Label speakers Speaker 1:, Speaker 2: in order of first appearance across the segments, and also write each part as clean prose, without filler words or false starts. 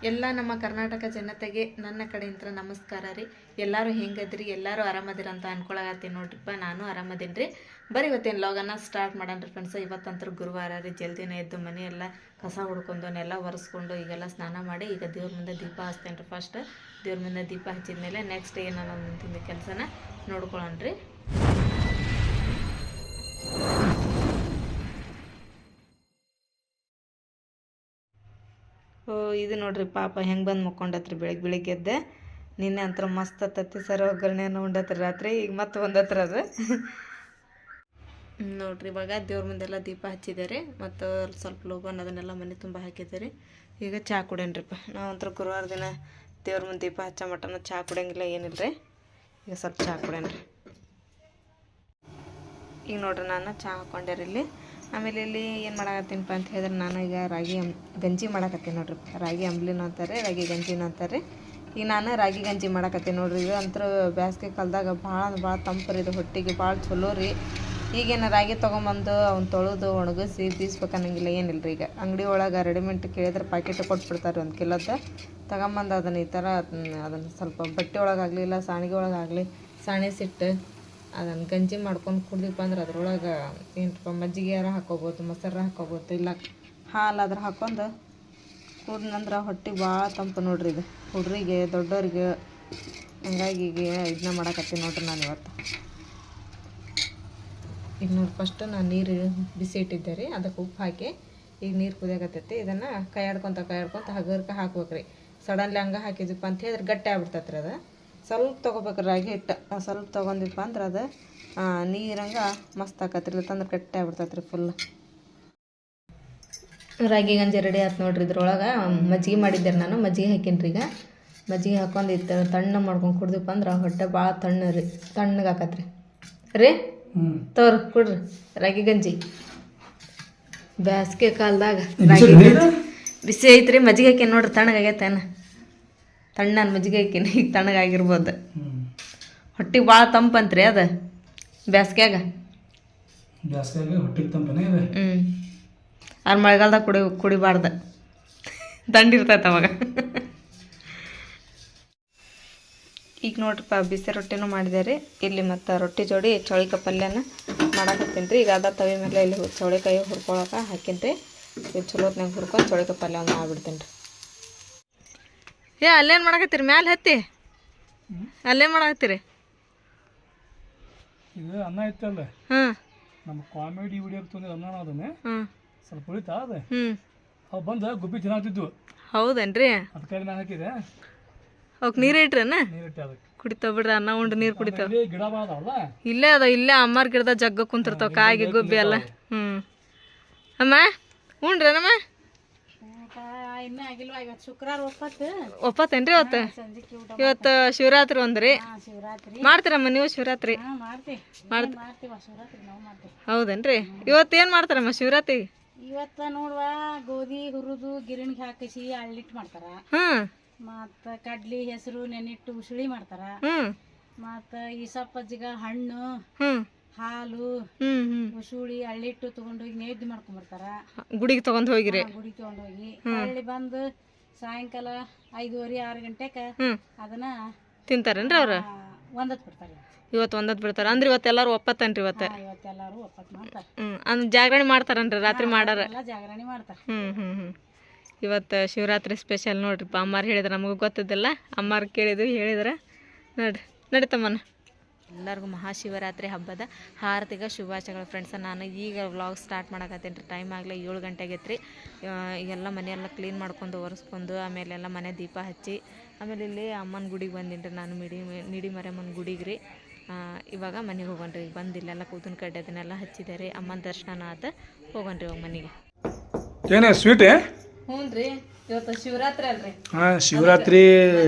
Speaker 1: ಎಲ್ಲ ನಮ್ಮ ಕರ್ನಾಟಕ ಜನತೆಗೆ ನನ್ನ ಕಡೆಯಿಂದ ನಮಸ್ಕಾರ ರೀ. ಎಲ್ಲರೂ ಹೆಂಗದ್ರಿ? ಎಲ್ಲರೂ ಆರಾಮದಿರ ಅಂತ ಅನ್ಕೊಳಕತ್ತೀನಿ ನೋಡ್ರಿಪ್ಪ. ನಾನು ಆರಾಮದೀನಿ ರೀ. ಬರೀ ಇವತ್ತಿನ ಲಾಗನ್ನ ಸ್ಟಾರ್ಟ್ ಮಾಡೋಣ ಫ್ರೆಂಡ್ಸ್. ಇವತ್ತಂತೂ ಗುರುವಾರ ರೀ. ಜಲ್ದಿನೇ ಎದ್ದು ಮನೆ ಎಲ್ಲ ಕಸ ಹುಡ್ಕೊಂಡು ನೆಲ್ಲ ಒರೆಸ್ಕೊಂಡು ಈಗೆಲ್ಲ ಸ್ನಾನ ಮಾಡಿ ಈಗ ದೇವ್ರ ಮುಂದೆ ದೀಪ ಹಚ್ತೇನೆ ರೀ. ಫಸ್ಟ್ ದೇವ್ರ ಮುಂದೆ ದೀಪ ಹಚ್ಚಿದ್ಮೇಲೆ ನೆಕ್ಸ್ಟ್ ಏನಾರ ಮುಂದಿನ ಕೆಲಸನ ನೋಡ್ಕೊಳ್ಳೋಣ ರೀ. ಇದು ನೋಡ್ರಿ ಪಾಪ ಹೆಂಗೆ ಬಂದು ಮಕ್ಕೊಂಡತ್ರಿ ಬೆಳಿಗ್ಗೆ ಎದ್ದೆ. ನಿನ್ನೆ ಅಂತರ ಮಸ್ತ್ ತತ್ತಿ ಸರ ಒಗ್ಗರಣೆಯನ್ನು ಉಂಡತ್ರಿ ರಾತ್ರಿ. ಈಗ ಮತ್ತೆ ಒಂದತ್ರ ಅದು ನೋಡ್ರಿ. ಇವಾಗ ದೇವ್ರ ಮುಂದೆಲ್ಲ ದೀಪ ಹಚ್ಚಿದ್ದಾರೆ ಮತ್ತು ಸ್ವಲ್ಪ ಲೋಬನ್ ಅದನ್ನೆಲ್ಲ ಮನೆ ತುಂಬ ಹಾಕಿದ್ದಾರೆ. ಈಗ ಚಹಾ ಕುಡೇನ್ರಿಪ್ಪ. ನಾವು ಒಂಥರ ಗುರುವಾರ ದಿನ ದೇವ್ರ ಮುಂದೆ ದೀಪ ಹಚ್ಚೋ ಮಟನ ಚಹಾ ಕುಡಿಯಂಗಿಲ್ಲ ಏನಿಲ್ಲ ರೀ. ಈಗ ಸ್ವಲ್ಪ ಚಹಾ ಕುಡೇನ್ರಿ. ಈಗ ನೋಡ್ರಿ ನಾನು ಚಹಾ ಹಾಕ್ಕೊಂಡ್ಯಾರ ಇಲ್ಲಿ. ಆಮೇಲೆ ಇಲ್ಲಿ ಏನು ಮಾಡಾಕತ್ತೀನಪ್ಪ ಅಂತ ಹೇಳಿದ್ರೆ ನಾನು ಈಗ ರಾಗಿ ಗಂಜಿ ಮಾಡಾಕತ್ತೀನಿ ನೋಡ್ರಿ. ರಾಗಿ ಅಂಬ್ಲಿನೂ ಅಂತಾರೆ, ರಾಗಿ ಗಂಜಿನೂ ಅಂತಾರೆ. ಈಗ ನಾನು ರಾಗಿ ಗಂಜಿ ಮಾಡಾಕತ್ತೀನಿ ನೋಡ್ರಿ. ಇದು ಅಂತರ ಬೇಸಿಗೆ ಕಾಲದಾಗ ಭಾಳ ತಂಪು ರೀ. ಇದು ಹೊಟ್ಟಿಗೆ ಭಾಳ ಚಲೋ ರೀ. ಈಗೇನು ರಾಗಿ ತೊಗೊಂಬಂದು ಅವ್ನು ತೊಳೆದು ಒಣಗಿಸಿ ಬೀಸ್ಬೇಕು ಅನ್ನಂಗಿಲ್ಲ ಏನಿಲ್ಲ ರೀ. ಈಗ ಅಂಗಡಿ ಒಳಗೆ ರೆಡಿಮೇಡ್ ಕೇಳಿದ್ರೆ ಪ್ಯಾಕೆಟ್ ಕೊಟ್ಬಿಡ್ತಾರೆ ಒಂದು ಕಿಲೋದ. ತಗೊಂಬಂದು ಅದನ್ನು ಈ ಥರ ಅದನ್ನು ಸ್ವಲ್ಪ ಬಟ್ಟೆ ಒಳಗಾಗಲಿ ಇಲ್ಲ ಸಾಣಿಗೆ ಒಳಗಾಗಲಿ ಸಾಣಿಸಿಟ್ಟು ಅದನ್ನು ಗಂಜಿ ಮಾಡ್ಕೊಂಡು ಕುಡ್ದಿಪ್ಪ ಅಂದ್ರೆ ಅದ್ರೊಳಗೆ ಏನಪ್ಪ ಮಜ್ಜಿಗೆಯಾರ ಹಾಕ್ಕೋಬೋದು, ಮೊಸರ ಹಾಕ್ಕೋಬೋದು, ಇಲ್ಲ ಹಾಲಾದ್ರೆ ಹಾಕ್ಕೊಂಡು ಕುಡ್ನಂದ್ರೆ ಹೊಟ್ಟೆಗೆ ಭಾಳ ತಂಪು ನೋಡ್ರಿ. ಇದು ಹುಡ್ರಿಗೆ ದೊಡ್ಡವ್ರಿಗೆ ಹಂಗಾಗಿ ಈಗ ಇದನ್ನ ಮಾಡಾಕತ್ತೀನಿ ನೋಡ್ರಿ ನಾನು ಇವತ್ತು. ಈಗ ನೋಡಿ ಫಸ್ಟ್ ನಾನು ನೀರು ಬಿಸಿ ಇಟ್ಟಿದ್ದೆ ರೀ. ಅದಕ್ಕೆ ಉಪ್ಪು ಹಾಕಿ ಈಗ ನೀರು ಕುದಿಯಾಕತ್ತೈತಿ. ಇದನ್ನು ಕೈ ಆಡ್ಕೊತ ಹಗರ್ಕ ಹಾಕ್ಬೇಕ್ರಿ. ಸಡನ್ಲಿ ಹಂಗೆ ಹಾಕಿದ್ವಿಪ್ಪ ಅಂತ ಹೇಳಿದ್ರೆ ಗಟ್ಟಿ ಆಗ್ಬಿಡ್ತೈತ್ರಿ. ಅದು ಸ್ವಲ್ಪ ತೊಗೋಬೇಕ್ರಿ ರಾಗಿ ಹಿಟ್ಟು. ಸ್ವಲ್ಪ ತೊಗೊಂಡಿಪ್ಪ ಅಂದ್ರೆ ಅದು ನೀರಂಗೆ ಮಸ್ತ್ ಆಕತ್ರಿ. ಇಲ್ಲಂದ್ರೆ ಗಟ್ಟಿ ಆಗ್ಬಿಡ್ತೈತ್ರಿ ಫುಲ್. ರಾಗಿ ಗಂಜಿ ರೆಡಿ ಆಯ್ತು ನೋಡ್ರಿ. ಇದ್ರೊಳಗೆ ಮಜ್ಜಿಗೆ ಮಾಡಿದ್ದೆ ನಾನು. ಮಜ್ಜಿಗೆ ಹಾಕೀನಿ ರೀ. ಈಗ ಮಜ್ಜಿಗೆ ಹಾಕೊಂಡು ಇತ್ತು ತಣ್ಣ ಮಾಡ್ಕೊಂಡು ಕುಡ್ದಿಪ್ಪ ಅಂದ್ರೆ ಹೊಟ್ಟೆ ಭಾಳ ತಣ್ಣಗೆ ಆಕತ್ರಿ ರೀ. ತೋರಿ ಕುಡ್ರಿ ರಾಗಿ ಗಂಜಿ. ಬೇಸಿಗೆ ಕಾಲದಾಗ ರಾಗಿ ಗಂಜಿ ಬಿಸಿ ಐತ್ರಿ. ಮಜ್ಜಿಗೆ ಹಾಕಿ ನೋಡ್ರಿ ತಣ್ಣಗಾಗೈತೇನ. ತಣ್ಣನ ಮಜ್ಜಿಗೆ ಹಾಕಿನಿ. ಈಗ ತಣ್ಣಗಾಗಿರ್ಬೋದು. ಹೊಟ್ಟಿಗೆ ಭಾಳ ತಂಪಂತ್ರಿ ಅದು ಬೇಸ್ಗ್ಯಾಗ.
Speaker 2: ಹೊಟ್ಟಿಗೆ ತಂಪನೇ ಇದೆ.
Speaker 1: ಅವ್ರ ಮಳೆಗಾಲದಾಗ ಕುಡಿಬಾರ್ದು, ದಂಡಿರ್ತೈತೆ ಅವಾಗ. ಈಗ ನೋಡ್ರಿಪ್ಪ ಬಿಸಿ ರೊಟ್ಟಿನೂ ಮಾಡಿದೆ. ಇಲ್ಲಿ ಮತ್ತು ರೊಟ್ಟಿ ಜೋಡಿ ಚೌಳಿಕಾಯಿ ಪಲ್ಯನ ಮಾಡಾಕತ್ತೀನಿ ರೀ. ಈಗ ಅದ ತವಿ ಮೇಲೆ ಇಲ್ಲಿ ಚೌಳಿಕಾಯಿ ಹುರ್ಕೊಳಕ್ಕೆ ಹಾಕೀನಿ ರೀ. ಈಗ ಚಲೋತ್ನಾಗ ಹುರ್ಕೊಂಡು ಚೌಳಿಕಾಯಿ ಪಲ್ಯ ಒಂದು ಮಾಡಿಬಿಡ್ತೀನಿ ರೀ. ಅಲ್ಲೇನು ಮಾಡಾಕತ್ತೀರಿ? ಮ್ಯಾಲೆ ಹತ್ತಿ ಅಲ್ಲೇನು ಮಾಡಾಕತ್ತೀರಿ?
Speaker 2: ಇದು ಅನ್ನ ಇತ್ತಲ್ಲ, ನಮ್ಮ ಕಾಮಿಡಿ ವಿಡಿಯೋ ತಂದಿದ್ದು ಅನ್ನ ಅದನ್ನೇ ಸ್ವಲ್ಪ ಉಳಿತಾ ಅದ. ಅವು ಬಂದು ಗುಬ್ಬಿ ತಿನ್ನಾತಿದ್ವು.
Speaker 1: ಹೌದೇನ್ರಿ?
Speaker 2: ಅದಕ್ಕಾಗಿ ನಾನು ಹಾಕಿದೆ.
Speaker 1: ಅವಕ್ಕೆ ನೀರು ಇಟ್ರೇನ?
Speaker 2: ನೀರಿಟ್ಟೆ ಅದಕ್ಕೆ.
Speaker 1: ಕುಡಿತಾವ ಬಿಡ್ರಿ. ಅನ್ನ ಉಂಡು ನೀರು ಕುಡಿತಾವ.
Speaker 2: ಗಿಡ ಬಾದವಲ್ಲ
Speaker 1: ಇಲ್ಲೇ ಅದ. ಇಲ್ಲೇ ಅಮ್ಮಾರ ಗಿಡದ ಜಗ್ಗ ಕುಂತಿರ್ತಾವ ಕಾಯಿಗೆ ಗುಬ್ಬಿ ಎಲ್ಲ. ಅಮ್ಮ ಉಂಡ್ರಿ ನಮ್ಮ ಒಪ್ಪತ್ತೇನ್ರಿ? ಇವತ್ತು ಶಿವರಾತ್ರಿ ಒಂದ್ರಿ. ಮಾಡ್ತೀರಮ್ಮ ನೀವು ಶಿವರಾತ್ರಿ? ಹೌದೇನ್ರಿ? ಇವತ್ತು ಏನು ಮಾಡ್ತಾರಮ್ಮ ಶಿವರಾತ್ರಿ?
Speaker 3: ಇವತ್ತ ನೋಡುವ ಗೋಧಿ ಹುರಿದು ಗಿರಣಿಗೆ ಹಾಕಿಸಿ ಅಳ್ಳಿಟ್ಟು ಮಾಡ್ತಾರ. ಮತ್ತ ಕಡ್ಲಿ ಹೆಸರು ನೆನಿಟ್ಟು ಉಸುಳಿ ಮಾಡ್ತಾರ. ಮತ್ತ ಈ ಸಪ್ಪಜ್ಜಿಗ ಹಣ್ಣು ಹಾಲು ಉಸುಳಿ ಅಳ್ಳಿಟ್ಟು ತಗೊಂಡೋಗಿ ನೈವೇದ್ಯ ಮಾಡ್ಕೊಂಡ್ ಬರ್ತಾರ.
Speaker 1: ಗುಡಿಗೆ ತಗೊಂಡ್ ಹೋಗಿರಿ?
Speaker 3: ಗುಡಿಗೆ ತಗೊಂಡೋಗಿ ಅಲ್ಲಿ ಬಂದು ಸಾಯಂಕಾಲ 5:30-6 ಗಂಟೆಗೆ ಅದನ್ನ
Speaker 1: ತಿಂತಾರೇನ್ರಿ ಅವ್ರ?
Speaker 3: ಒಂದತ್ ಬಿಡ್ತಾರೆ.
Speaker 1: ಇವತ್ತು ಒಂದತ್ ಬಿಡ್ತಾರ ಅಂದ್ರೆ ಇವತ್ತೆಲ್ಲಾರು ಒಪ್ಪತ್ತನ್ರಿ?
Speaker 3: ಇವತ್ತೆಲ್ಲಾರು ಒಪ್ಪತ್ ಮಾಡ್ತಾರ.
Speaker 1: ಅಂದ್ ಜಾಗರಣೆ ಮಾಡ್ತಾರನ್ರಿ ರಾತ್ರಿ ಮಾಡಾರ?
Speaker 3: ಜಾಗರಣೆ ಮಾಡ್ತಾರ.
Speaker 1: ಇವತ್ತು ಶಿವರಾತ್ರಿ ಸ್ಪೆಷಲ್ ನೋಡ್ರಿಪ್ಪ. ಅಮ್ಮಾರು ಹೇಳಿದ್ರೆ ನಮಗೂ ಗೊತ್ತಿದ್ದಿಲ್ಲ. ಅಮ್ಮಾರು ಕೇಳಿದ್ವಿ ಹೇಳಿದ್ರೆ ನೋಡ್ರಿ. ನಡೀತಮ್ಮನ ಎಲ್ಲರಿಗೂ ಮಹಾಶಿವರಾತ್ರಿ ಹಬ್ಬದ ಹಾರ್ದಿಕ ಶುಭಾಶಯಗಳು ಫ್ರೆಂಡ್ಸ. ನಾನು ಈಗ ವ್ಲಾಗ್ ಸ್ಟಾರ್ಟ್ ಮಾಡಕತ್ತೀನಿ ರೀ. ಟೈಮ್ ಆಗಲಿ 7 ಗಂಟೆ ಆಗೈತೆ ರೀ. ಈಗೆಲ್ಲ ಮನೆಯೆಲ್ಲ ಕ್ಲೀನ್ ಮಾಡ್ಕೊಂಡು ಒರೆಸ್ಕೊಂಡು ಆಮೇಲೆ ಎಲ್ಲ ಮನೆ ದೀಪ ಹಚ್ಚಿ ಆಮೇಲೆ ಇಲ್ಲಿ ಅಮ್ಮನ ಗುಡಿಗೆ ಬಂದೀನಿ ರೀ ನಾನು. ಮಿಡಿ ಮರಮ್ಮನ ಗುಡಿಗೆ ರೀ. ಇವಾಗ ಮನೆಗೆ ಹೋಗೋಣ್ರಿ. ಈಗ ಬಂದಿಲ್ಲೆಲ್ಲ ಕೂದನ್ ಕಡ್ಡೆ ಅದನ್ನೆಲ್ಲ ಹಚ್ಚಿದ್ದಾರೆ. ಅಮ್ಮನ ದರ್ಶನ ಆತ ಹೋಗೋಣ್ರಿ ಇವಾಗ ಮನೆಗೆ.
Speaker 2: ಏನೇ ಸ್ವೀಟೇ?
Speaker 1: ಹ್ಞೂ ರೀ. ಇವತ್ತು ಶಿವರಾತ್ರಿ ಅಲ್ರಿ?
Speaker 2: ಶಿವರಾತ್ರಿ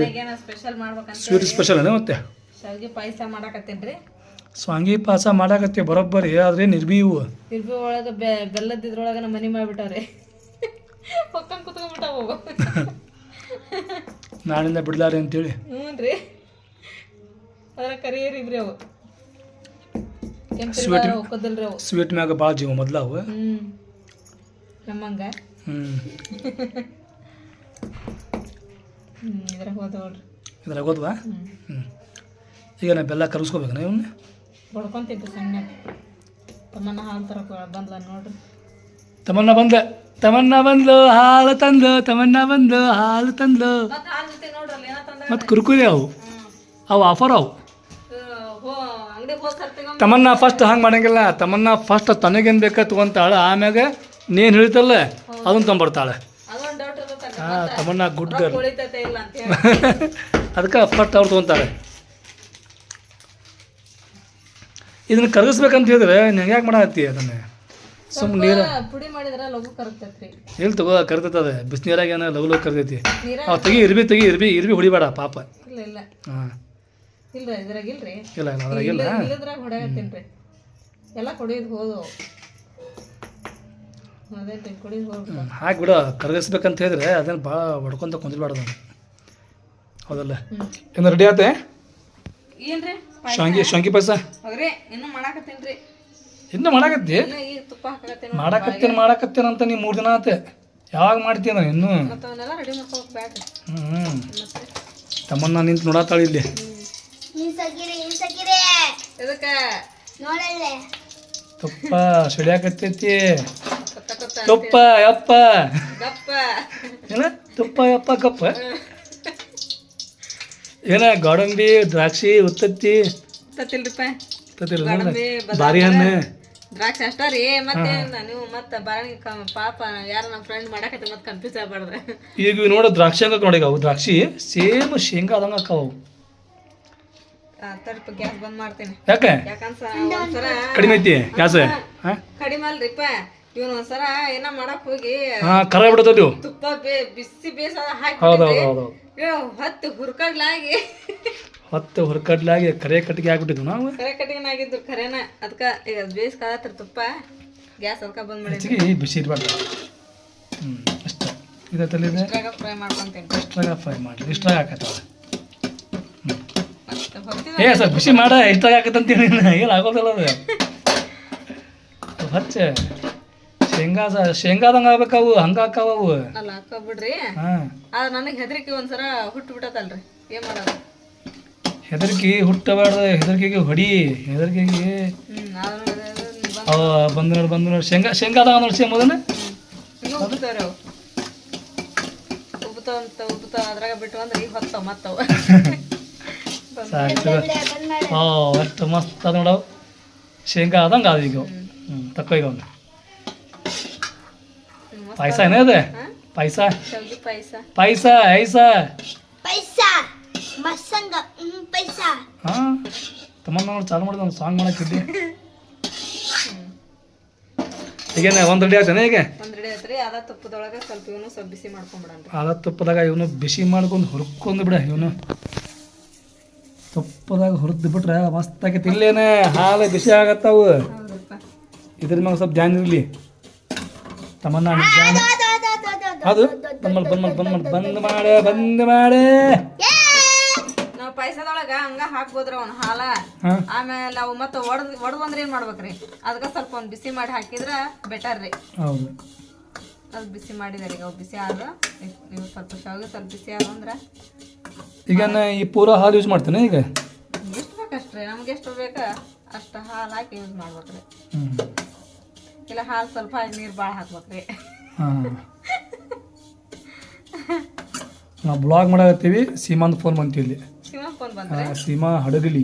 Speaker 1: ಸ್ಪೆಷಲ್ ಮಾಡ್ಬೇಕಂತ
Speaker 2: ಸ್ವೀಟ್ ಸ್ಪೆಷಲ್ ಅದ. ಮತ್ತೆ
Speaker 1: ಶಾವಿಗೆ ಪಾಯಸ ಮಾಡಾಕತ್ತೀನಿ ರೀ.
Speaker 2: ಸ್ವಾಂಗಿ ಪಾಸ ಮಾಡಾಕತ್ತಿ ಬರೋಬ್ಬರಿ. ಆದ್ರೆ ನಿರ್ಬಿ
Speaker 1: ಒಳಗೆ ಬೆಲ್ಲದಿದ್ರೊಳಗೆ ನಮ್ಮ ಮನೆ ಮಾಡಿಬಿಟ್ಟವ್ರಿ. ಹೊಕ್ಕಂಗೆ ಕುತ್ಕೊಂಡ್ಬಿಟ್ಟಾವ ಹೋಗೋ
Speaker 2: ನಾಳಿಂದ ಬಿಡ್ಲಾರೆ ಅಂತೇಳಿ.
Speaker 1: ಹ್ಞೂ ರೀ. ಅದ್ರ ಕರಿಯರಿ ಇಬ್ರಿ ಅವು
Speaker 2: ಸ್ವೀಟ್ ಮ್ಯಾಗ ಭಾಳ ಜೀವ ಮೊದ್ಲು ಅವು.
Speaker 1: ನಮ್ಮಂಗ ಇದ್ರಾಗ ಹೋದವ್ರಿ
Speaker 2: ಇದ್ರಾಗ ಹೋದ್ವಾ ಹ್ಞೂ ಈಗ ನಾ ಬೆಲ್ಲ ಕರಗಿಸ್ಕೋಬೇಕನ ಇವನ್ನ
Speaker 1: ಬಡ್ಕೊಂತಿದ್ದು ಸಣ್ಣ ತಮ್ಮನ ಹಾಲು ತರಕ್ಕೆ ಬಂದ್ಲ ನೋಡ್ರಿ
Speaker 2: ತಮನ್ನ ಬಂದ್ಲು ಹಾಲು ತಂದ್ಲು ತಮನ್ನ ಬಂದ್ಲು ಹಾಲು ತಂದ್ಲು
Speaker 1: ಮತ್ತೆ ಹಾಲು ಜೊತೆ ನೋಡ್ರಲ್ಲ ಏನೋ ತಂದ
Speaker 2: ಮತ್ತು ಕುರ್ಕುರಿ ಅವು ಆಫರ್ ಅವು
Speaker 1: ಅಂಗಡಿಗೆ ಹೋಗಿ ತರ್ತೀವಿ
Speaker 2: ತಮನ್ನ ಫಸ್ಟ್ ಹಂಗೆ ಮಾಡಂಗಿಲ್ಲ ತಮನ್ನ ಫಸ್ಟ್ ತನಗೇನು ಬೇಕಾ ತೊಗೊಂತಾಳೆ ಆಮ್ಯಾಗ ನೀನು ಹೇಳ್ತಲ್ಲ ಅದನ್ನು ತೊಗೊಂಬರ್ತಾಳೆ
Speaker 1: ಅದೊಂದು ಡೌಟ್ ಇರುತ್ತೆ
Speaker 2: ಹಾಂ ತಮನ್ನ ಗುಡ್ ಗರ್ಲ್
Speaker 1: ಉಳಿತೈತೆ ಇಲ್ಲ ಅಂತ ಹೇಳಿ
Speaker 2: ಅದಕ್ಕೆ ಫಸ್ಟ್ ಅವ್ರು ತೊಗೊಂತಾಳೆ ಇದನ್ನು ಕರಗಿಸ್ಬೇಕಂತ ಹೇಳಿದ್ರೆ ನೀವು ಯಾಕೆ ಮಾಡತ್ತಿ ಅದನ್ನು ಸುಮ್ಮನೆ ನೀರು
Speaker 1: ಪುಡಿ ಮಾಡಿದ್ರೆ ಲಘು ಕರಗ್ತೈತ್ರಿ
Speaker 2: ಎಲ್ಲಿ ತಗೋ ಕರ್ತೈತದ ಬಿಸಿನೀರಾಗ ಏನೋ ಲಘು ಕರ್ತೈತಿ
Speaker 1: ನೀರಾಗ
Speaker 2: ಅವು ಇರ್ಬಿ ಹೊಡಿಬೇಡ ಪಾಪ
Speaker 1: ಇಲ್ಲ ಇಲ್ಲ
Speaker 2: ಹಾಂ
Speaker 1: ಇಲ್ರಿ ಇದ್ರಾಗ ಇಲ್ರಿ
Speaker 2: ಇಲ್ಲ ಅದ್ರಾಗಿಲ್ಲ
Speaker 1: ಇಲ್ಲದ್ರಾಗ ಹೊಡ್ಯಾಕತ್ತೀನಿ ಎಲ್ಲ ಕುಡಿಯೋದು ಹೋದು ಅದೇ ಕುಡಿದು ಹೋಗ್ಬಿಟ್ಟು
Speaker 2: ಹಾಕ್ಬಿಡು ಕರಗಿಸ್ಬೇಕಂತ ಹೇಳಿದ್ರೆ ಅದೇನು ಭಾಳ ಹೊಡ್ಕೊಂತ ಕುಂದಿರ್ಬಾರ್ದು ಅದು ಹೌದಲ್ಲ ಏನು ರೆಡಿ ಆತೆ
Speaker 1: ಏನ್ರಿ
Speaker 2: ಶಾಂಗಿ ಪಾಯಸ
Speaker 1: ಅವ್ರಿ ಇನ್ನೂ ಮಾಡಾಕತ್ತೀನ್ರಿ
Speaker 2: ಇನ್ನೂ ಮಾಡಾಕತ್ತಿ
Speaker 1: ಇನ್ನು ಈಗ ತುಪ್ಪ ಹಾಕಕತ್ತೀನಿ
Speaker 2: ಮಾಡಾಕತ್ತೇನೆ ಅಂತ ನೀ 3 ದಿನ ಆತೆ ಯಾವಾಗ ಮಾಡ್ತೀಯ ನಾನು ಇನ್ನೂ
Speaker 1: ಮತ್ತೆ ಅವನ್ನೆಲ್ಲ ರೆಡಿ ಮಾಡ್ಕೋಬೇಕು ಬ್ಯಾಡ್ರಿ ಮತ್ತೆ
Speaker 2: ತಮ್ಮನ್ನ ನಿಂತು ನೋಡತ್ತಾಳೆ ಇಲ್ಲಿ
Speaker 1: ಇದಕ್ಕೆ
Speaker 2: ತುಪ್ಪ ಸುಳಿಯಾಕತ್ತೈತಿ
Speaker 1: ಕೊತ್ತ
Speaker 2: ತುಪ್ಪ ಯಪ್ಪ
Speaker 1: ಗಪ್ಪ
Speaker 2: ಏನ ತುಪ್ಪ ಯಪ್ಪ ಕಪ್ಪ ಏನ ಗೋಡಂಬಿ ದ್ರಾಕ್ಷಿ ಉತ್ತತ್ತಿ
Speaker 1: ತತ್ತಿಲ್ರಿಪ್ಪ
Speaker 2: ತತ್ತಿಲ್ಲ
Speaker 1: ಗೋಡಂಬಿ
Speaker 2: ಬಾರಿ ಹಣ್ಣು
Speaker 1: ದ್ರಾಕ್ಷಿ ಅಷ್ಟ ರೀ ಮತ್ತೆ ನೀವು ಮತ್ತೆ ಬಾರಣಿ ಪಾಪ ಯಾರು ನಮ್ಮ ಫ್ರೆಂಡ್ ಮಾಡಾಕತ್ತಿ ಮತ್ತೆ ಕನ್ಫ್ಯೂಸ್ ಆಗ್ಬಾರ್ದು
Speaker 2: ಈಗ ಇವು ನೋಡು ದ್ರಾಕ್ಷಿ ಹಂಗ ನೋಡಿ ಅವು ದ್ರಾಕ್ಷಿ ಸೇಮ್ ಶೇಂಗಾ ಆದಂಗ ಅಕ್ಕಾವು
Speaker 1: ತರ್ಪ ಗ್ಯಾಸ್ ಬಂದ್ ಮಾಡ್ತೀನಿ
Speaker 2: ಯಾಕೆ
Speaker 1: ಯಾಕಂದ್ರ ಒಂದ್ಸರ
Speaker 2: ಕಡಿಮೆ ಐತಿ ಗ್ಯಾಸ್
Speaker 1: ಕಡಿಮೆ ಅಲ್ರಿಪ್ಪ ಇವನ್ ಒಂದ್ಸರ ಏನ ಮಾಡಕ್ ಹೋಗಿ
Speaker 2: ಖರಾಬ್ ಬಿಡ್ತೈತಿ
Speaker 1: ತುಪ್ಪ ಬಿಸಿ ಬೇಸದ
Speaker 2: ಹೌದು
Speaker 1: ಹಾಕಿ
Speaker 2: ಹೌದು
Speaker 1: ಹತ್ತು ಹುರ್ಕಡ್ಲಾಗಿ
Speaker 2: ಹೊತ್ತು ಹೊರಕಡ್ಲಾಗಿ ಕರೆ ಕಟ್ಟಿಗೆ ಹಾಕ್ಬಿಟ್ಟಿದ್ವು ನಾವು
Speaker 1: ಕರೆ ಕಟ್ಟಿಗೆನಾಗಿದ್ರು ಖರೇನ ಅದಕ್ಕ ಈಗ ಬೇಯಿಸ್ಕಾದತ್ರ ತುಪ್ಪ ಗ್ಯಾಸ್ ಅದಕ್ಕ ಬಂದ್ ಮಾಡಿ
Speaker 2: ಹೆಚ್ಚಿಗೆ ಬಿಸಿ ಇರ್ಬಾರ್ದು ಅಷ್ಟೇ ಇದೈತಲ್ಲ ಇದೆ
Speaker 1: ಇಷ್ಟ್ರಾಗ ಫ್ರೈ ಮಾಡ್ಕೊಂತೀನಿ
Speaker 2: ಇಷ್ಟ್ರಾಗ ಫ್ರೈ ಮಾಡಿ ಇಷ್ಟ್ರಾಗ ಹಾಕತ್ತವ
Speaker 1: ಮತ್ತೆ ಹೊತ್ತಿದ
Speaker 2: ಏ ಸ್ವಲ್ಪ ಬಿಸಿ ಮಾಡ ಇಷ್ಟ್ರಾಗ ಹಾಕತ್ತಂತೀನಿ ಏನು ಆಗೋದಿಲ್ಲ ಅದು ಹಚ್ಚ ಶೇಂಗಾದಂಗೆ ಆಗ್ಬೇಕವು ಹಂಗೆ ಹಾಕಾವು
Speaker 1: ಅಲ್ಲ ಹಾಕೋಬಿಡ್ರಿ
Speaker 2: ಹಾಂ
Speaker 1: ಆದ್ರೆ ನನಗೆ ಹೆದರಿಕೆ ಒಂದ್ಸರ ಹುಟ್ಟು ಬಿಟ್ಟತಲ್ರಿ ಏನ್ ಮಾಡೋದು
Speaker 2: ಹೆದರಿಕೆ ಹುಟ್ಟಬಾರ್ದು ಹೆದರಿಕೆಗೆ ಹೊಡಿ ಹೆದರಿಕೆಗೆ ಅವ ಬಂದು ನೋಡಿ ಶೇಂಗಾದಾಗ ನೋಡಿ ಸೇಮ್ ಅದನ್ನ
Speaker 1: ಇನ್ನೂ ಉಬ್ಬುತ್ತವ್ರಿ ಅವು ಉಬ್ಬುತ್ತಾವ ಅದ್ರಾಗ ಬಿಟ್ಟು ಅಂದ್ರೆ ಈಗ ಹೊತ್ತಾವ ಮತ್ತವ
Speaker 2: ಸಾಕು ಅಷ್ಟು ಮಸ್ತ್ ಅದ ನೋಡವು ಶೇಂಗಾ ಆದಂಗೆ ಅದು ಈಗ ತಕ್ಕೋ ಈಗ ಒಂದು ಪಾಯಸ ಏನಿದೆ ಪಾಯಸ
Speaker 1: ಶಾವಿಗೆ ಪಾಯಸ
Speaker 2: ಪಾಯಸ ಐಸ ಹಾಂ ತಮ್ಮನ್ನ ನೋಡಿ ಚಾಲು ಮಾಡಿದ ಒಂದು ಸಾಂಗ್ ಮಾಡಕ್ಕಿದ್ದೆ ಈಗೇನೆ ಒಂದು ರೆಡಿ ಆಯ್ತಾನೆ ಈಗ
Speaker 1: ಒಂದ್ ರೆಡಿ ಆಯ್ತ್ರಿ ಅದ ತುಪ್ಪದೊಳಗೆ ಸ್ವಲ್ಪ ಇವನು ಸ್ವಲ್ಪ ಬಿಸಿ ಮಾಡ್ಕೊಂಡ್ಬಿಡನ್ರಿ
Speaker 2: ಅದ ತುಪ್ಪದಾಗ ಇವನು ಬಿಸಿ ಮಾಡ್ಕೊಂಡು ಹುರ್ಕೊಂಡು ಬಿಡ ಇವನು ತುಪ್ಪದಾಗ ಹುರಿದು ಬಿಟ್ರೆ ಮಸ್ತ್ ಆಗೈತಿ ಇಲ್ಲೇನೆ ಹಾಲು ಬಿಸಿ ಆಗತ್ತಾವು
Speaker 1: ಹೌದಪ್ಪ
Speaker 2: ಇದ್ರ ಮ್ಯಾಗ ಸ್ವಲ್ಪ ಜಾನ್ ಇರಲಿ ತಮ್ಮನ್ನ ಜಾನ್ ಅದು ಬಂದ್ ಮಾಡೆ
Speaker 1: ನಾವ್ ಪಾಯಸದೊಳಗ ಹಂಗ ಹಾಕ್ಬೋದ್ರಿ ಅವ್ನ ಹಾಲ ಆಮೇಲೆ ಅವು ಮತ್ತೆ ಒಡ್ದು ಅಂದ್ರೆ ಏನ್ ಮಾಡ್ಬೇಕ್ರಿ ಅದಕ್ಕ ಸ್ವಲ್ಪ ಒಂದ್ ಬಿಸಿ ಮಾಡಿ ಹಾಕಿದ್ರ ಬೆಟರ್ ರೀ
Speaker 2: ಹೌದು
Speaker 1: ಅದು ಬಿಸಿ ಮಾಡಿದಾರೆ ಈಗ ಅವು ಬಿಸಿ ಆದ್ರ ನೀವು ಸ್ವಲ್ಪ ಶಾವಿಗೆ ಸ್ವಲ್ಪ ಬಿಸಿ ಆದ ಅಂದ್ರ
Speaker 2: ಈಗ ಈ ಪೂರಾ ಹಾಲು ಯೂಸ್ ಮಾಡ್ತೇನೆ ಈಗ
Speaker 1: ಎಷ್ಟು ಬೇಕಷ್ಟ್ರಿ ನಮ್ಗೆ ಎಷ್ಟು ಬೇಕ ಅಷ್ಟ ಹಾಲು ಹಾಕಿ ಯೂಸ್ ಮಾಡ್ಬೇಕ್ರಿ ಇಲ್ಲ ಹಾಲು ಸ್ವಲ್ಪ ನೀರು ಭಾಳ ಹಾಕ್ಬೇಕ್ರಿ
Speaker 2: ಹಾಂ ನಾವು ಬ್ಲಾಗ್ ಮಾಡಾಕತ್ತೀವಿ ಸೀಮಾಂದು ಫೋನ್ ಬಂತೀವಿ
Speaker 1: ಶಿವ ಫೋನ್ ಬಂದ್ರೆ
Speaker 2: ಸೀಮಾ ಹಡಗಲಿ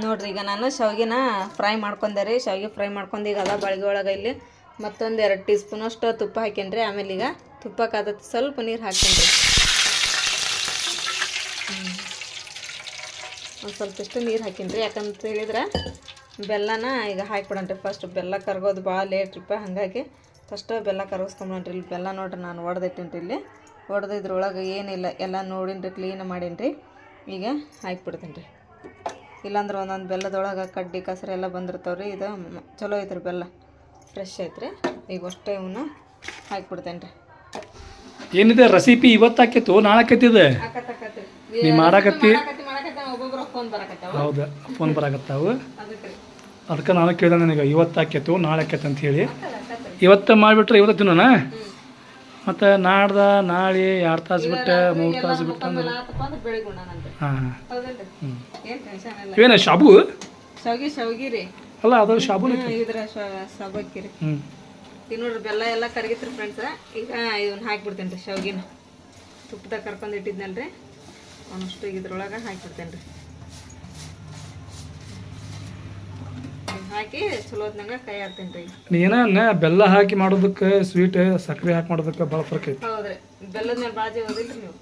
Speaker 1: ನೋಡ್ರಿ ಈಗ ನಾನು ಶಾವಿಗೆನ ಫ್ರೈ ಮಾಡ್ಕೊಂಡೆ ರೀ ಶಾವಿಗೆ ಫ್ರೈ ಮಾಡ್ಕೊಂಡು ಈಗ ಅದ ಬಾಳಿಗೆ ಒಳಗೆ ಇಲ್ಲಿ ಮತ್ತೊಂದು 2 ಟೀ ಸ್ಪೂನ್ ಅಷ್ಟು ತುಪ್ಪ ಹಾಕೇನ್ರಿ ಆಮೇಲೆ ಈಗ ತುಪ್ಪಕ್ಕೆ ಸ್ವಲ್ಪ ನೀರು ಹಾಕ್ತೇನೆ ಒಂದು ಸ್ವಲ್ಪ ಇಷ್ಟು ನೀರು ಹಾಕೀನಿ ಯಾಕಂತ ಹೇಳಿದ್ರೆ ಬೆಲ್ಲನ ಈಗ ಹಾಕಿಬಿಡನ್ರಿ ಫಸ್ಟ್ ಬೆಲ್ಲ ಕರಗೋದು ಭಾಳ ಲೇಟ್ ರೀ ಹಾಗಾಗಿ ಫಸ್ಟ್ ಬೆಲ್ಲ ಕರಗಿಸ್ಕೊಂಬಿಡನ್ರಿ ಇಲ್ಲಿ ಬೆಲ್ಲ ನೋಡ್ರಿ ನಾನು ಒಡೆದಿಟ್ಟಿನಿ ಇಲ್ಲಿ ಒಡೆದಿದ್ರೊಳಗೆ ಏನಿಲ್ಲ ಎಲ್ಲ ನೋಡಿನ್ರಿ ಕ್ಲೀನ್ ಮಾಡೀನಿ ಈಗ ಹಾಕಿಬಿಡ್ತೀನಿ ರೀ ಇಲ್ಲಾಂದ್ರೆ ಒಂದೊಂದು ಬೆಲ್ಲದೊಳಗೆ ಕಡ್ಡಿ ಕಸರು ಎಲ್ಲ ಬಂದಿರ್ತಾವ್ರಿ ಇದು ಚಲೋ ಐತ್ರಿ ಬೆಲ್ಲ ಫ್ರೆಶ್ ಐತ್ರಿ ಈಗ ಅಷ್ಟೇ ಇವನ್ನ ಹಾಕಿಬಿಡ್ತೇನೆ ರೀ
Speaker 2: ಏನಿದೆ ರೆಸಿಪಿ ಇವತ್ತು ಹಾಕಿತ್ತು ನಾಳೆ ಹಾಕೈತಿದೆ ನೀ ಮಾಡಾಕತ್ತಿ
Speaker 1: ಒಬ್ಬೊಬ್ರು ಫೋನ್ ಬರಕತ್ತಾವ
Speaker 2: ಹೌದಾ ಫೋನ್ ಬರಾಕತ್ತಾವು
Speaker 1: ಅದಕ್ಕೆ
Speaker 2: ಅದಕ್ಕೆ ನಾನು ಕೇಳಿದೆ ನನಗೆ ಇವತ್ತು ಹಾಕೈತು ನಾಳೆ ಹಾಕೈತೆ ಅಂತ ಹೇಳಿ ಇವತ್ತು ಮಾಡಿಬಿಟ್ರೆ ಇವತ್ತು ತಿನ್ನೋಣ ಮತ್ತು ನಾಳೆ 2 ತಾಸು ಬಿಟ್ಟು 3 ತಾಸು ಬಿಟ್ಟು ಅಂದ್ರೆ
Speaker 1: ಬೆಳಿಗ್ಗೆ ಉಣ್ಣಾನಂತೆ.
Speaker 2: ಹಾಂ
Speaker 1: ಹೌದಲ್ರಿ?
Speaker 2: ಹ್ಞೂ
Speaker 1: ಏನು ಟೆನ್ಷನ್ ಇಲ್ಲ.
Speaker 2: ಏನು ಶಾಬು
Speaker 1: ಶಾವ್ಗಿ ರೀ.
Speaker 2: ಅಲ್ಲ ಅದು ಶಾಬುನ
Speaker 1: ಇದ್ರ ಶಾಬಕ್ಕಿ ರೀ.
Speaker 2: ಹ್ಞೂ
Speaker 1: ಈಗ ನೋಡ್ರಿ ಬೆಲ್ಲ ಎಲ್ಲ ಕರಗಿತ್ರಿ ಫ್ರೆಂಡ್ಸ. ಈಗ ಇದನ್ನ ಹಾಕ್ಬಿಡ್ತೇನೆ ರೀ ಶಾವ್ಗಿನ. ತುಪ್ಪದಾಗ ಕರ್ಕೊಂಡು ಇಟ್ಟಿದ್ನಲ್ರಿ ಅವನಷ್ಟು ಈಗ ಇದ್ರೊಳಗೆ ಹಾಕಿಬಿಡ್ತೇನೆ ರೀ. ಹಾಕಿ ಚಲೋ ಹೊತ್ನಂಗೆ ಕೈ ಆಡ್ತೇನೆ ರೀ.
Speaker 2: ನೀನ ಬೆಲ್ಲ ಹಾಕಿ ಮಾಡೋದಕ್ಕೆ ಸ್ವೀಟ್ ಸಕ್ಕರೆ ಹಾಕಿ ಮಾಡೋದಕ್ಕೆ ಭಾಳ ಫರ್ಕ್ ಐತಿ.
Speaker 1: ಹೌದ್ರಿ, ಬೆಲ್ಲದ ಮೇಲೆ ಬಾಜಿ ಓದಿಲ್ರಿ ನೀವು.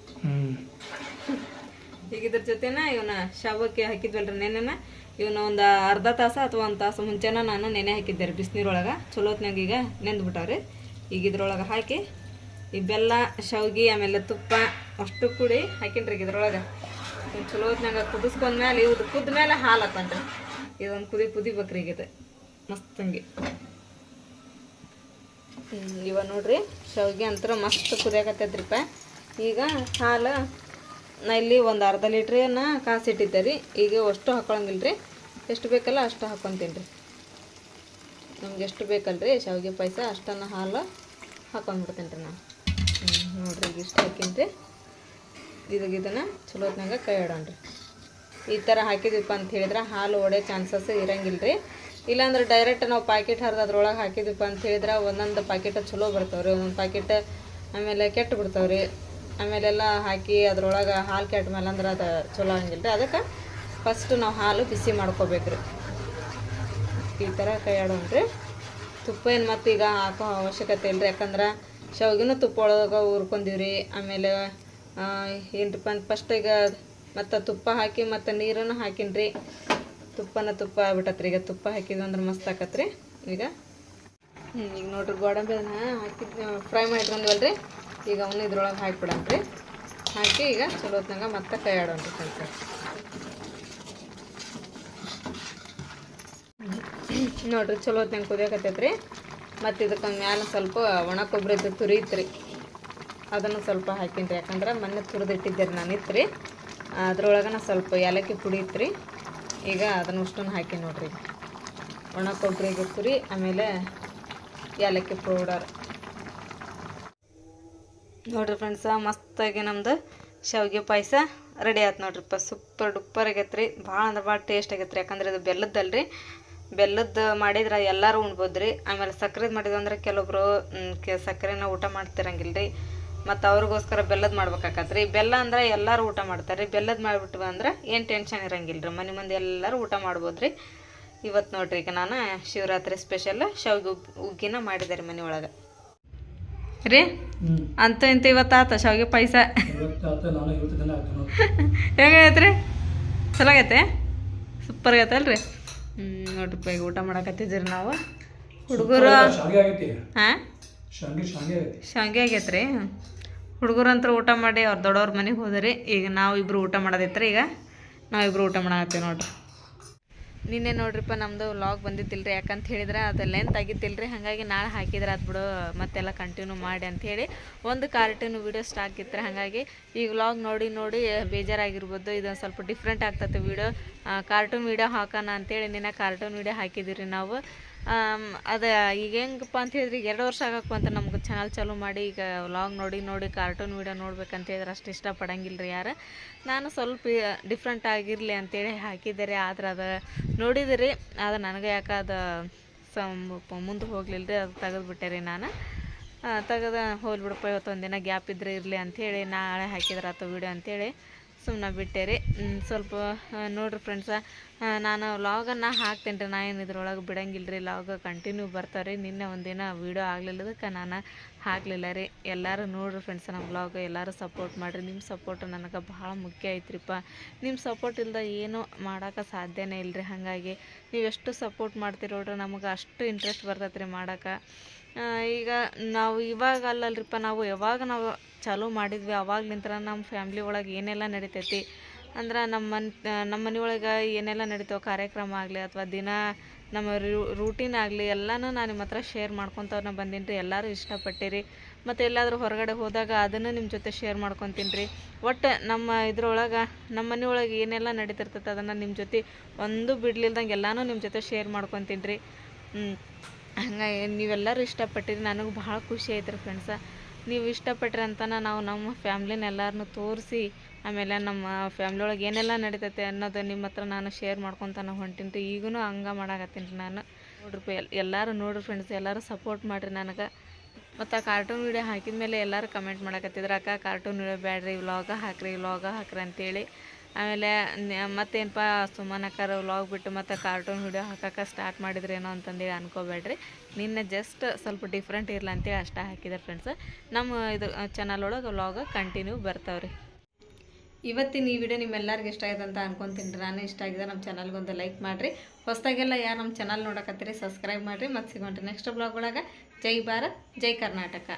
Speaker 1: ಈಗ ಇದ್ರ ಜೊತೆನ ಇವನ್ನ ಶಾವಕ್ಕೆ ಹಾಕಿದ್ವಲ್ರಿ ನೆನೆನ. ಇವನ್ನ ಒಂದು ಅರ್ಧ ತಾಸು ಅಥವಾ 1 ತಾಸು ಮುಂಚೆನ ನಾನು ನೆನೆ ಹಾಕಿದ್ದೆ ರೀ ಬಿಸಿನೀರೊಳಗೆ. ಚಲೋ ಹೊತ್ನಾಗ ಈಗ ನೆಂದ್ಬಿಟ್ಟಾವ್ರಿ. ಈಗ ಇದ್ರೊಳಗೆ ಹಾಕಿ ಈ ಬೆಲ್ಲ ಶಾವ್ಗಿ ಆಮೇಲೆ ತುಪ್ಪ ಅಷ್ಟು ಕೂಡಿ ಹಾಕಿನ್ರಿ ಈಗ ಇದ್ರೊಳಗೆ. ಚಲೋ ಹೊತ್ನಾಗ ಕುದಿಸ್ಕೊಂಡ್ಮೇಲೆ ಇವ್ದು ಕುದ್ಮೇಲೆ ಹಾಲು ಹಾಕೊಂಡ್ರಿ. ಇದೊಂದು ಕುದಿಬೇಕ್ರಿ ಈಗ ಇದು ಮಸ್ತಂಗಿ. ಇವ ನೋಡ್ರಿ ಶಾವ್ಗಿ ಅಂತರ ಮಸ್ತ್ ಕುದಿಯಾಕತ್ತೈತ್ರಿಪ್ಪ. ಈಗ ಹಾಲು ನಾ ಇಲ್ಲಿ ಒಂದು ಅರ್ಧ ಲೀಟ್ರನ್ನ ಕಾಸಿಟ್ಟಿದ್ದೆ ರೀ. ಈಗ ಅಷ್ಟು ಹಾಕೊಳಂಗಿಲ್ಲ ರೀ, ಎಷ್ಟು ಬೇಕಲ್ಲ ಅಷ್ಟು ಹಾಕ್ಕೊಂತೀನಿ ರೀ. ನಮ್ಗೆ ಎಷ್ಟು ಬೇಕಲ್ರಿ ಶಾವಿಗೆ ಪಾಯಸ ಅಷ್ಟನ್ನು ಹಾಲು ಹಾಕೊಂಡ್ಬಿಡ್ತೀನಿ ರೀ ನಾನು. ನೋಡ್ರಿ ಈಗ ಇಷ್ಟು ಹಾಕೀನಿ ರೀ. ಇದನ್ನು ಚಲೋ ಹೊತ್ನಾಗ ಕೈ ಇಡೋಣ್ರಿ. ಈ ಥರ ಹಾಕಿದ್ವಿಪ್ಪ ಅಂತ ಹೇಳಿದ್ರೆ ಹಾಲು ಒಡೆ ಚಾನ್ಸಸ್ ಇರಂಗಿಲ್ಲ ರೀ. ಇಲ್ಲಾಂದ್ರೆ ಡೈರೆಕ್ಟ್ ನಾವು ಪ್ಯಾಕೆಟ್ ಹರಿದು ಅದ್ರೊಳಗೆ ಹಾಕಿದ್ವಿಪ್ಪ ಅಂತ ಹೇಳಿದ್ರೆ ಒಂದೊಂದು ಪ್ಯಾಕೆಟ್ ಚಲೋ ಬರ್ತಾವ್ರಿ, ಒಂದೊಂದು ಪ್ಯಾಕೆಟ್ ಆಮೇಲೆ ಕೆಟ್ಟು ಬಿಡ್ತಾವ್ರಿ. ಆಮೇಲೆಲ್ಲ ಹಾಕಿ ಅದ್ರೊಳಗೆ ಹಾಲು ಕೆಟ್ಟ ಮೇಲೆ ಅಂದ್ರೆ ಅದು ಚಲೋ ಹಂಗಿಲ್ಲ ರೀ. ಅದಕ್ಕೆ ಫಸ್ಟ್ ನಾವು ಹಾಲು ಬಿಸಿ ಮಾಡ್ಕೋಬೇಕ್ರಿ. ಈ ಥರ ಕೈ ಆಡೋಣ್ರಿ. ತುಪ್ಪ ಏನು ಮತ್ತು ಈಗ ಹಾಕೋ ಅವಶ್ಯಕತೆ ಇಲ್ಲ ರೀ, ಯಾಕಂದ್ರೆ ಶಾವ್ಗಿನೂ ತುಪ್ಪ ಒಳಗೆ ಹುರ್ಕೊಂಡಿವ್ರಿ. ಆಮೇಲೆ ಏನಪ್ಪ ಅಂತ ಫಸ್ಟ್ ಈಗ ಮತ್ತು ತುಪ್ಪ ಹಾಕಿ ಮತ್ತು ನೀರನ್ನು ಹಾಕಿನ್ರಿ. ತುಪ್ಪ ಆಗ್ಬಿಟ್ಟತ್ರಿ. ಈಗ ತುಪ್ಪ ಹಾಕಿದ್ವಿ ಅಂದ್ರೆ ಮಸ್ತ್ ಆಕತ್ರಿ. ಈಗ ನೋಡ್ರಿ ಗೋಡಂಬಿ ಹಾಕಿದ್ ಫ್ರೈ ಮಾಡಿದ್ರಂದ್ವಲ್ರಿ. ಈಗ ಅವನ್ನ ಇದ್ರೊಳಗೆ ಹಾಕಿಬಿಡಣ್ರಿ. ಹಾಕಿ ಈಗ ಚಲೋ ಹೊತ್ನಾಗ ಮತ್ತೆ ಕೈ ಆಡೋಣ್ರಿ ಸ್ವಲ್ಪ. ನೋಡ್ರಿ ಚಲೋ ಹೊತ್ನಾಗ ಕುದಿಯಾಕತ್ತೈತ್ರಿ. ಮತ್ತು ಇದಕ್ಕೆ ಮ್ಯಾಲೆ ಸ್ವಲ್ಪ ಒಣ ಕೊಬ್ಬರಿ ತುರಿ ಇತ್ತು ರೀ, ಅದನ್ನು ಸ್ವಲ್ಪ ಹಾಕಿನ್ರಿ. ಯಾಕಂದ್ರೆ ಮೊನ್ನೆ ತುರಿದಿಟ್ಟಿದ್ದೆ ರೀ ನಾನು ಇತ್ತು ರೀ. ಅದ್ರೊಳಗನ ಸ್ವಲ್ಪ ಏಲಕ್ಕಿ ಪುಡಿ ಇತ್ತು ರೀ. ಈಗ ಅದನ್ನು ಅಷ್ಟನ್ನು ಹಾಕಿ ನೋಡ್ರಿ. ಒಣ ಕೊಬ್ಬರಿಗೆ ತುರಿ ಆಮೇಲೆ ಏಲಕ್ಕಿ ಪೌಡರ್. ನೋಡ್ರಿ ಫ್ರೆಂಡ್ಸ ಮಸ್ತಾಗಿ ನಮ್ದು ಶಾವಿಗೆ ಪಾಯಸ ರೆಡಿ ಆಯ್ತು ನೋಡ್ರಿಪ್ಪ. ಸೂಪರ್ ಡುಪ್ಪರ್ ಆಗೈತೆ ರೀ. ಭಾಳ ಅಂದ್ರೆ ಭಾಳ ಟೇಸ್ಟ್ ಆಗೈತೆ ರೀ. ಯಾಕಂದ್ರೆ ಇದು ಬೆಲ್ಲದ್ದಲ್ರಿ. ಬೆಲ್ಲದ್ದು ಮಾಡಿದ್ರೆ ಎಲ್ಲರೂ ಉಣ್ಬೋದು ರೀ. ಆಮೇಲೆ ಸಕ್ಕರೆದು ಮಾಡಿದ್ವಿ ಅಂದ್ರೆ ಕೆಲವೊಬ್ರು ಸಕ್ಕರೆನ ಊಟ ಮಾಡ್ತಿರಂಗಿಲ್ಲ ರೀ. ಮತ್ತು ಅವ್ರಿಗೋಸ್ಕರ ಬೆಲ್ಲದ ಮಾಡ್ಬೇಕಾಕತ್ರಿ. ಬೆಲ್ಲ ಅಂದ್ರೆ ಎಲ್ಲರೂ ಊಟ ಮಾಡ್ತಾರೆ ರೀ. ಬೆಲ್ಲದ ಮಾಡಿಬಿಟ್ವಿ ಅಂದ್ರೆ ಏನು ಟೆನ್ಷನ್ ಇರಂಗಿಲ್ಲ ರೀ. ಮನೆ ಮಂದಿ ಎಲ್ಲರೂ ಊಟ ಮಾಡ್ಬೋದು ರೀ. ಇವತ್ತು ನೋಡ್ರಿ ಈಗ ನಾನು ಶಿವರಾತ್ರಿ ಸ್ಪೆಷಲ್ ಶಾವಿಗೆ ಉಗ್ಗಿನ ಮಾಡಿದೆ ರೀ ಮನೆ ಒಳಗೆ ರೀ. ಅಂತ ಇಂತ ಇವತ್ತು ಆತ ಶಾವಿಗೆ ಪಾಯಸ ಹೆಂಗೈತೆ ರೀ? ಚಲೋ ಆಗೈತೆ, ಸೂಪರ್ ಆಗೈತಲ್ರಿ. ನೋಡ್ರಿಪ್ಪ ಈಗ ಊಟ ಮಾಡಕತ್ತಿದ್ದೀರಿ ನಾವು ಹುಡುಗರು. ಹಾಂ ಶಾವಿಗೆ ಆಗೈತೆ ರೀ. ಹುಡುಗರು ಅಂತ ಊಟ ಮಾಡಿ ಅವ್ರು ದೊಡ್ಡವ್ರ ಮನೆಗೆ ಹೋದ್ರಿ. ಈಗ ನಾವು ಇಬ್ಬರು ಊಟ ಮಾಡೋದೈತ್ರಿ. ಈಗ ನಾವಿಬ್ಬರು ಊಟ ಮಾಡತ್ತೀವಿ ನೋಡ್ರಿ. ನಿನ್ನೆ ನೋಡ್ರಿಪ್ಪ ನಮ್ಮದು ವ್ಲಾಗ್ ಬಂದಿದ್ದಿಲ್ಲ ರೀ. ಯಾಕಂತ ಹೇಳಿದ್ರೆ ಅದು ಲೆಂತ್ ಆಗಿದ್ದಿಲ್ಲ ರೀ. ಹಾಗಾಗಿ ನಾಳೆ ಹಾಕಿದ್ರೆ ಅದು ಬಿಡು ಮತ್ತೆಲ್ಲ ಕಂಟಿನ್ಯೂ ಮಾಡಿ ಅಂಥೇಳಿ ಒಂದು ಕಾರ್ಟೂನ್ ವೀಡಿಯೋ ಸ್ಟಾಕ್ ಇತ್ತು. ಹಾಗಾಗಿ ಈ ವ್ಲಾಗ್ ನೋಡಿ ಬೇಜಾರಾಗಿರ್ಬೋದು. ಇದೊಂದು ಸ್ವಲ್ಪ ಡಿಫ್ರೆಂಟ್ ಆಗ್ತದೆ ವೀಡಿಯೋ. ಕಾರ್ಟೂನ್ ವೀಡಿಯೋ ಹಾಕೋಣ ಅಂಥೇಳಿ ನಿನ್ನೆ ಕಾರ್ಟೂನ್ ವೀಡಿಯೋ ಹಾಕಿದ್ದೀರಿ ನಾವು. ಅದು ಈಗ ಹೆಂಗಪ್ಪ ಅಂತ ಹೇಳಿದ್ರೆ ಈಗ 2 ವರ್ಷ ಆಗಕ್ಕೆ ಅಂತ ನಮ್ಗೆ ಚಾನಲ್ ಚಾಲೂ ಮಾಡಿ. ಈಗ ವ್ಲಾಗ್ ನೋಡಿ ಕಾರ್ಟೂನ್ ವೀಡಿಯೋ ನೋಡ್ಬೇಕಂತ ಹೇಳಿದ್ರೆ ಅಷ್ಟು ಇಷ್ಟಪಡಂಗಿಲ್ಲ ರೀ ಯಾರು. ನಾನು ಸ್ವಲ್ಪ ಡಿಫ್ರೆಂಟ್ ಆಗಿರಲಿ ಅಂತೇಳಿ ಹಾಕಿದ್ದಾರೆ. ಆದ್ರೆ ಅದು ನೋಡಿದಿರಿ, ಅದು ನನಗೆ ಯಾಕೆ ಅದು ಮುಂದೆ ಹೋಗಲಿಲ್ಲ ರೀ. ಅದು ತೆಗೆದುಬಿಟ್ಟೆ ರೀ ನಾನು. ತೆಗೆದು ಹೋಗ್ಲಿ ಬಿಡಪ್ಪ, ಇವತ್ತೊಂದು ದಿನ ಗ್ಯಾಪ್ ಇದ್ರೆ ಇರಲಿ ಅಂಥೇಳಿ ನಾಳೆ ಹಾಕಿದ್ರೆ ಆತ ವೀಡಿಯೋ ಅಂಥೇಳಿ ಸುಮ್ಮನೆ ಬಿಟ್ಟೆ ರೀ. ಸ್ವಲ್ಪ ನೋಡಿರಿ ಫ್ರೆಂಡ್ಸ, ನಾನು ವ್ಲಾಗನ್ನು ಹಾಕ್ತೇನೆ ರೀ. ನಾ ಏನು ಇದ್ರೊಳಗೆ ಬಿಡಂಗಿಲ್ಲ ರೀ. ವ್ಲಾಗ್ ಕಂಟಿನ್ಯೂ ಬರ್ತಾವೆ ರೀ. ನಿನ್ನೆ ಒಂದಿನ ವೀಡಿಯೋ ಆಗಲಿಲ್ಲದಕ್ಕೆ ನಾನು ಹಾಕಲಿಲ್ಲ ರೀ. ಎಲ್ಲರೂ ನೋಡಿರಿ ಫ್ರೆಂಡ್ಸ ನಮ್ಮ ವ್ಲಾಗ್. ಎಲ್ಲರೂ ಸಪೋರ್ಟ್ ಮಾಡಿರಿ. ನಿಮ್ಮ ಸಪೋರ್ಟ್ ನನಗೆ ಭಾಳ ಮುಖ್ಯ ಐತ್ರಿಪ್ಪ. ನಿಮ್ಮ ಸಪೋರ್ಟ್ ಇಲ್ಲದ ಏನೂ ಮಾಡೋಕೆ ಸಾಧ್ಯನೇ ಇಲ್ಲ ರೀ. ಹಾಗಾಗಿ ನೀವು ಎಷ್ಟು ಸಪೋರ್ಟ್ ಮಾಡ್ತೀರಿ ನೋಡ್ರಿ, ನಮಗೆ ಅಷ್ಟು ಇಂಟ್ರೆಸ್ಟ್ ಬರ್ತೈತೆ ರೀ ಮಾಡೋಕೆ. ಈಗ ನಾವು ಇವಾಗ ಅಲ್ಲಲ್ರಿಪ್ಪ, ನಾವು ಯಾವಾಗ ನಾವು ಚಾಲೂ ಮಾಡಿದ್ವಿ ಅವಾಗ್ಲಿಂತ್ರ ನಮ್ಮ ಫ್ಯಾಮ್ಲಿ ಒಳಗೆ ಏನೆಲ್ಲ ನಡಿತೈತಿ ಅಂದ್ರೆ ನಮ್ಮ ಮನೆ ಒಳಗೆ ಏನೆಲ್ಲ ನಡೀತಾವೆ ಕಾರ್ಯಕ್ರಮ ಆಗಲಿ ಅಥವಾ ದಿನ ನಮ್ಮ ರೂಟೀನ್ ಆಗಲಿ ಎಲ್ಲನೂ ನಾನು ನಿಮ್ಮ ಹತ್ರ ಶೇರ್ ಮಾಡ್ಕೊತವ್ರನ್ನ ಬಂದೀನಿ ರೀ. ಎಲ್ಲರೂ ಇಷ್ಟಪಟ್ಟಿರಿ. ಮತ್ತು ಎಲ್ಲಾದರೂ ಹೊರಗಡೆ ಹೋದಾಗ ಅದನ್ನು ನಿಮ್ಮ ಜೊತೆ ಶೇರ್ ಮಾಡ್ಕೊತೀನಿ ರೀ. ಒಟ್ಟು ನಮ್ಮ ಇದ್ರೊಳಗೆ ನಮ್ಮ ಮನೆ ಒಳಗೆ ಏನೆಲ್ಲ ನಡೀತಿರ್ತೈತೆ ಅದನ್ನು ನಿಮ್ಮ ಜೊತೆ ಒಂದು ಬಿಡ್ಲಿಲ್ದಂಗೆ ಎಲ್ಲನೂ ನಿಮ್ಮ ಜೊತೆ ಶೇರ್ ಮಾಡ್ಕೊತೀನಿ ರೀ. ಹಂಗಾಗಿ ನೀವೆಲ್ಲರೂ ಇಷ್ಟಪಟ್ಟಿರಿ. ನನಗೆ ಭಾಳ ಖುಷಿ ಐತೆ ರೀ ಫ್ರೆಂಡ್ಸ. ನೀವು ಇಷ್ಟಪಟ್ರಿ ಅಂತಾನೆ ನಾವು ನಮ್ಮ ಫ್ಯಾಮ್ಲಿನ ಎಲ್ಲರನ್ನೂ ತೋರಿಸಿ ಆಮೇಲೆ ನಮ್ಮ ಫ್ಯಾಮ್ಲಿ ಒಳಗೆ ಏನೆಲ್ಲ ನಡೀತೈತೆ ಅನ್ನೋದು ನಿಮ್ಮ ಹತ್ರ ನಾನು ಶೇರ್ ಮಾಡ್ಕೊತಾನೆ ಹೊಂಟೀನಿ ರೀ. ಈಗೂ ಹಂಗೆ ಮಾಡಾಕತ್ತೀನಿ ರೀ ನಾನು. ನೋಡ್ರಿ ಎಲ್ಲರೂ ನೋಡ್ರಿ ಫ್ರೆಂಡ್ಸ್, ಎಲ್ಲರೂ ಸಪೋರ್ಟ್ ಮಾಡಿರಿ ನನಗೆ. ಮತ್ತು ಆ ಕಾರ್ಟೂನ್ ವೀಡಿಯೋ ಹಾಕಿದ ಮೇಲೆ ಎಲ್ಲರೂ ಕಮೆಂಟ್ ಮಾಡಕತ್ತಿದ್ರು, ಅಕ್ಕ ಕಾರ್ಟೂನ್ ವೀಡಿಯೋ ಬ್ಯಾಡ್ರಿ ವ್ಲಾಗ ಹಾಕ್ರಿ ಅಂತೇಳಿ. ಆಮೇಲೆ ಮತ್ತೇನಪ್ಪ ಸುಮನಕ್ಕರ ವ್ಲಾಗ್ ಬಿಟ್ಟು ಮತ್ತು ಕಾರ್ಟೂನ್ ವೀಡಿಯೋ ಹಾಕಕ್ಕೆ ಸ್ಟಾರ್ಟ್ ಮಾಡಿದ್ರೇನೋ ಅಂತಂದೇಳಿ ಅನ್ಕೋಬೇಡ್ರಿ. ನಿನ್ನೆ ಜಸ್ಟ್ ಸ್ವಲ್ಪ ಡಿಫ್ರೆಂಟ್ ಇರಲ್ಲ ಅಂತೇಳಿ ಅಷ್ಟೇ ಹಾಕಿದ್ದಾರೆ ಫ್ರೆಂಡ್ಸ್. ನಮ್ಮ ಇದು ಚಾನಲ್ ಒಳಗೆ ವ್ಲಾಗ ಕಂಟಿನ್ಯೂ ಬರ್ತಾವ್ರಿ. ಇವತ್ತಿನ ಈ ವಿಡಿಯೋ ನಿಮ್ಮೆಲ್ಲರಿಗೂ ಇಷ್ಟ ಆಯ್ತು ಅಂತ ಅನ್ಕೊತೀನಿ ರೀ. ನಾನು ಇಷ್ಟ ಆಗಿದೆ ನಮ್ಮ ಚಾನಲ್ಗೊಂದು ಲೈಕ್ ಮಾಡಿರಿ. ಹೊಸದಾಗೆಲ್ಲ ಯಾರು ನಮ್ಮ ಚಾನಲ್ ನೋಡಕತ್ತೀರಿ ಸಬ್ಸ್ಕ್ರೈಬ್ ಮಾಡಿರಿ. ಮತ್ತು ಸಿಗೋಣ್ರಿ ನೆಕ್ಸ್ಟ್ ಬ್ಲಾಗ್ ಒಳಗೆ. ಜೈ ಭಾರತ್, ಜೈ ಕರ್ನಾಟಕ.